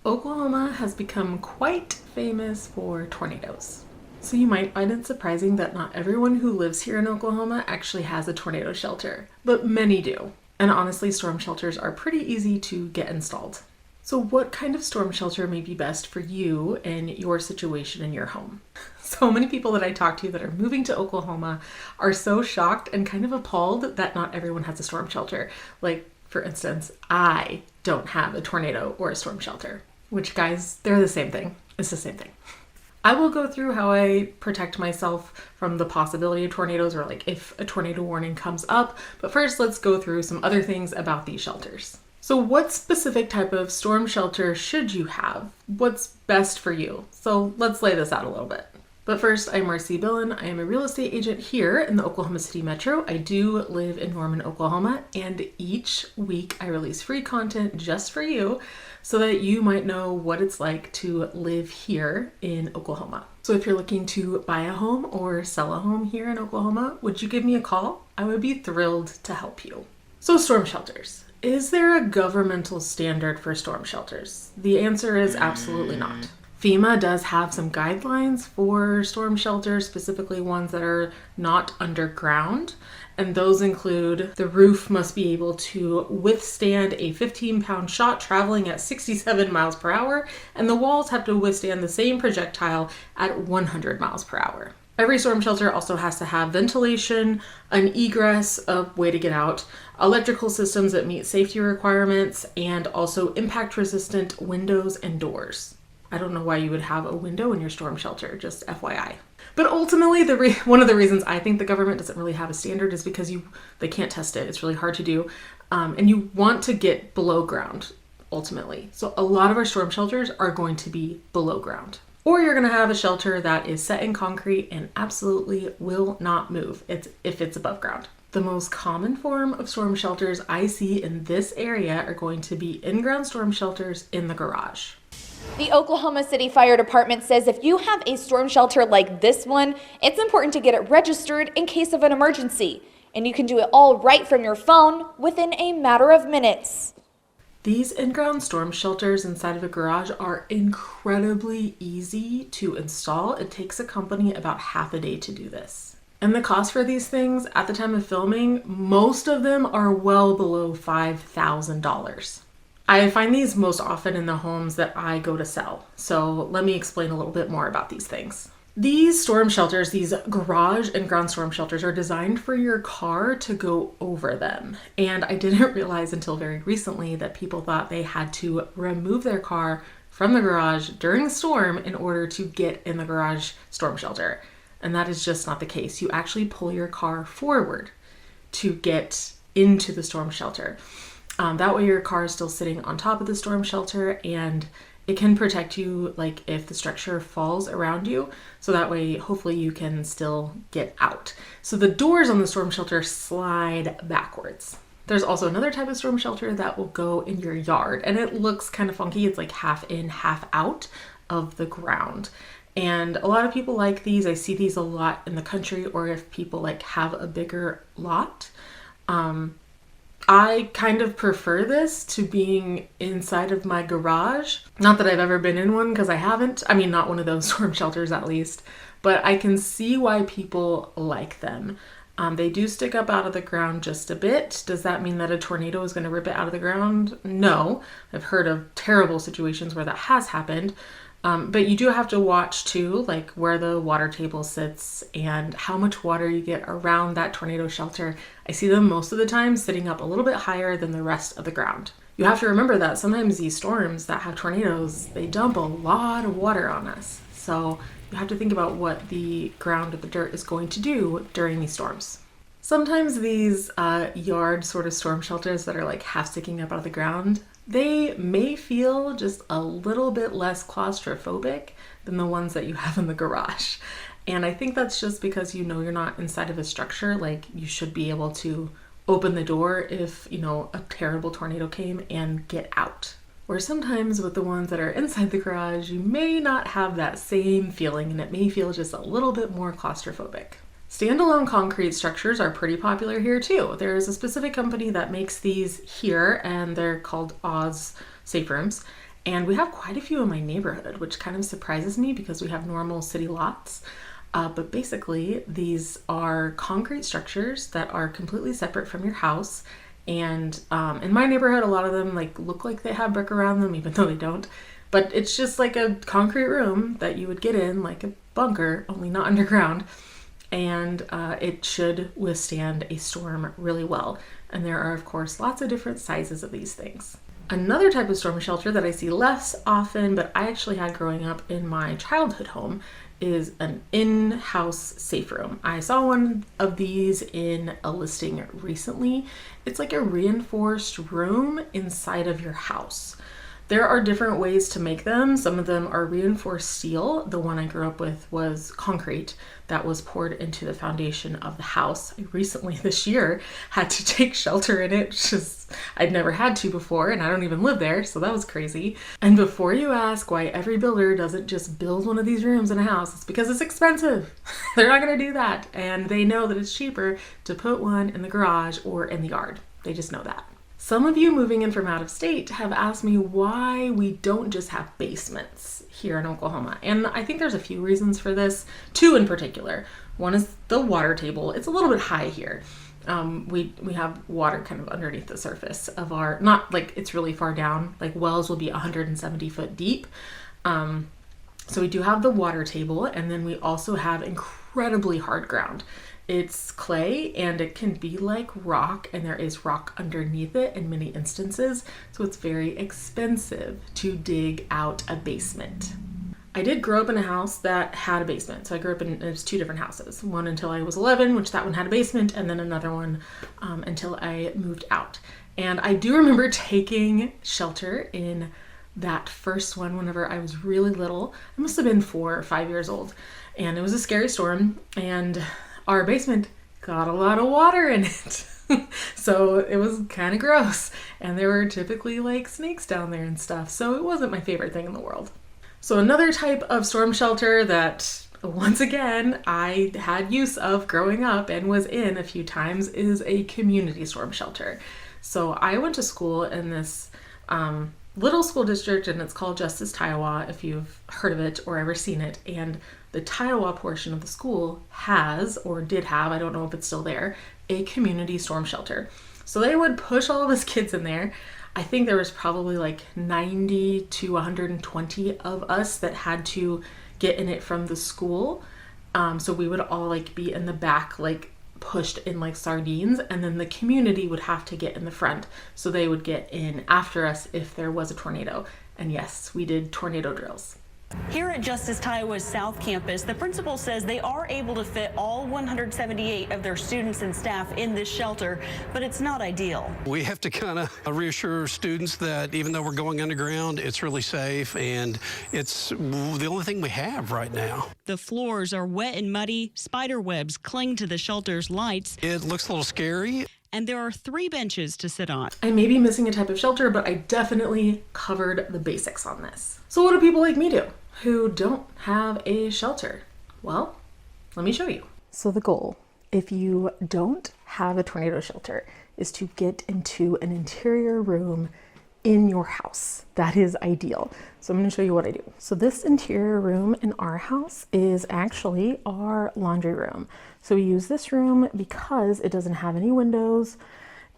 Oklahoma has become quite famous for tornadoes. So you might find it surprising that not everyone who lives here in Oklahoma actually has a tornado shelter, but many do. And honestly, storm shelters are pretty easy to get installed. So what kind of storm shelter may be best for you and your situation in your home? So many people that I talk to that are moving to Oklahoma are so shocked and kind of appalled that not everyone has a storm shelter. Like, for instance, I don't have a tornado or a storm shelter. Which, guys, they're the same thing. It's the same thing. I will go through how I protect myself from the possibility of tornadoes or like if a tornado warning comes up. But first, let's go through some other things about these shelters. So what specific type of storm shelter should you have? What's best for you? So let's lay this out a little bit. But first, I'm Marcie Billen. I am a real estate agent here in the Oklahoma City Metro. I do live in Norman, Oklahoma, and each week I release free content just for you so that you might know what it's like to live here in Oklahoma. So if you're looking to buy a home or sell a home here in Oklahoma, would you give me a call? I would be thrilled to help you. So storm shelters. Is there a governmental standard for storm shelters? The answer is absolutely not. FEMA does have some guidelines for storm shelters, specifically ones that are not underground. And those include the roof must be able to withstand a 15-pound shot traveling at 67 miles per hour, and the walls have to withstand the same projectile at 100 miles per hour. Every storm shelter also has to have ventilation, an egress, a way to get out, electrical systems that meet safety requirements, and also impact-resistant windows and doors. I don't know why you would have a window in your storm shelter, just FYI. But ultimately, one of the reasons I think the government doesn't really have a standard is because they can't test it. It's really hard to do. And you want to get below ground, ultimately. So a lot of our storm shelters are going to be below ground. Or you're going to have a shelter that is set in concrete and absolutely will not move if it's above ground. The most common form of storm shelters I see in this area are going to be in-ground storm shelters in the garage. The Oklahoma City Fire Department says if you have a storm shelter like this one, it's important to get it registered in case of an emergency. And you can do it all right from your phone within a matter of minutes. These in-ground storm shelters inside of a garage are incredibly easy to install. It takes a company about half a day to do this. And the cost for these things at the time of filming, most of them are well below $5,000. I find these most often in the homes that I go to sell. So let me explain a little bit more about these things. These storm shelters, these garage and ground storm shelters, are designed for your car to go over them. And I didn't realize until very recently that people thought they had to remove their car from the garage during a storm in order to get in the garage storm shelter. And that is just not the case. You actually pull your car forward to get into the storm shelter. That way your car is still sitting on top of the storm shelter and it can protect you like if the structure falls around you. So that way hopefully you can still get out. So the doors on the storm shelter slide backwards. There's also another type of storm shelter that will go in your yard and it looks kind of funky. It's like half in, half out of the ground. And a lot of people like these. I see these a lot in the country or if people like have a bigger lot. I kind of prefer this to being inside of my garage. Not that I've ever been in one because I haven't. I mean, not one of those storm shelters at least. But I can see why people like them. They do stick up out of the ground just a bit. Does that mean that a tornado is going to rip it out of the ground? No. I've heard of terrible situations where that has happened. But you do have to watch too, like where the water table sits and how much water you get around that tornado shelter. I see them most of the time sitting up a little bit higher than the rest of the ground. You have to remember that sometimes these storms that have tornadoes, they dump a lot of water on us. So you have to think about what the ground or the dirt is going to do during these storms. Sometimes these yard sort of storm shelters that are like half sticking up out of the ground, they may feel just a little bit less claustrophobic than the ones that you have in the garage. And I think that's just because you know you're not inside of a structure. Like you should be able to open the door if, a terrible tornado came and get out. Or sometimes with the ones that are inside the garage, you may not have that same feeling and it may feel just a little bit more claustrophobic. Standalone concrete structures are pretty popular here too. There is a specific company that makes these here and they're called Saferooms. And we have quite a few in my neighborhood, which kind of surprises me because we have normal city lots. But basically, these are concrete structures that are completely separate from your house. And in my neighborhood, a lot of them like look like they have brick around them, even though they don't. But it's just like a concrete room that you would get in, like a bunker, only not underground. And it should withstand a storm really well. And there are, of course, lots of different sizes of these things. Another type of storm shelter that I see less often, but I actually had growing up in my childhood home, is an in-house Saferoom. I saw one of these in a listing recently. It's like a reinforced room inside of your house. There are different ways to make them. Some of them are reinforced steel. The one I grew up with was concrete that was poured into the foundation of the house. I recently this year had to take shelter in it, which is I'd never had to before, and I don't even live there, so that was crazy. And before you ask why every builder doesn't just build one of these rooms in a house, it's because it's expensive. They're not going to do that, and they know that it's cheaper to put one in the garage or in the yard. They just know that. Some of you moving in from out of state have asked me why we don't just have basements here in Oklahoma. And I think there's a few reasons for this, two in particular. One is the water table. It's a little bit high here. We have water kind of underneath the surface of our, not like it's really far down, like wells will be 170 foot deep. So we do have the water table, and then we also have incredibly hard ground. It's clay and it can be like rock, and there is rock underneath it in many instances. So it's very expensive to dig out a basement. I did grow up in a house that had a basement. So I grew up in, it was two different houses. One until I was 11, which that one had a basement, and then another one until I moved out. And I do remember taking shelter in that first one whenever I was really little. I must have been 4 or 5 years old. And it was a scary storm, and our basement got a lot of water in it. So it was kind of gross. And there were typically like snakes down there and stuff. So it wasn't my favorite thing in the world. So another type of storm shelter that, once again, I had use of growing up and was in a few times is a community storm shelter. So I went to school in this little school district, and it's called Justice Tiowa, if you've heard of it or ever seen it. And the Tiowa portion of the school has, or did have, I don't know if it's still there, a community storm shelter. So they would push all of us kids in there. I think there was probably like 90 to 120 of us that had to get in it from the school. So we would all like be in the back, like pushed in like sardines, and then the community would have to get in the front. So they would get in after us if there was a tornado. And yes, we did tornado drills. Here at Justice Tiowa's South Campus, the principal says they are able to fit all 178 of their students and staff in this shelter, but it's not ideal. We have to kind of reassure students that even though we're going underground, it's really safe, and it's the only thing we have right now. The floors are wet and muddy. Spider webs cling to the shelter's lights. It looks a little scary. And there are 3 benches to sit on. I may be missing a type of shelter, but I definitely covered the basics on this. So what do people like me do who don't have a shelter? Well, let me show you. So the goal, if you don't have a tornado shelter, is to get into an interior room in your house. That is ideal. So I'm going to show you what I do. So this interior room in our house is actually our laundry room. So we use this room because it doesn't have any windows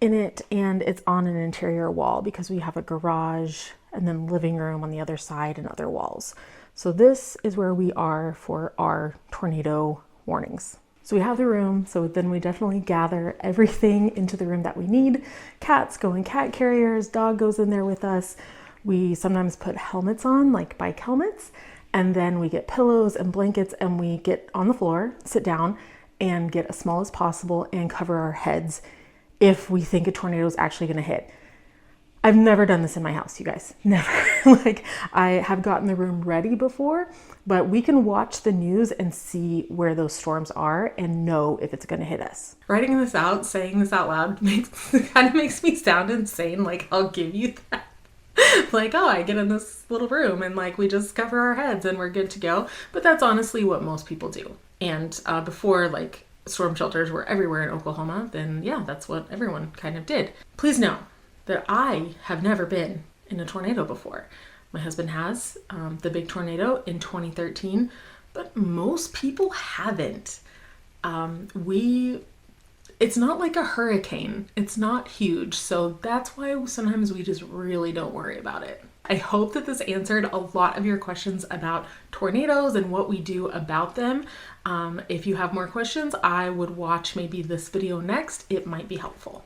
in it, and it's on an interior wall because we have a garage and then living room on the other side and other walls. So this is where we are for our tornado warnings. So we have the room, so then we definitely gather everything into the room that we need. Cats go in cat carriers, dog goes in there with us. We sometimes put helmets on, like bike helmets, and then we get pillows and blankets, and we get on the floor, sit down, and get as small as possible and cover our heads if we think a tornado is actually going to hit. I've never done this in my house, you guys. Never. Like, I have gotten the room ready before, but we can watch the news and see where those storms are and know if it's going to hit us. Writing this out, saying this out loud, kind of makes me sound insane. Like, I'll give you that. Like, oh, I get in this little room and like we just cover our heads and we're good to go. But that's honestly what most people do. And before like storm shelters were everywhere in Oklahoma, then yeah, that's what everyone kind of did. Please know that I have never been in a tornado before. My husband has the big tornado in 2013, but most people haven't. It's not like a hurricane. It's not huge. So that's why sometimes we just really don't worry about it. I hope that this answered a lot of your questions about tornadoes and what we do about them. If you have more questions, I would watch maybe this video next. It might be helpful.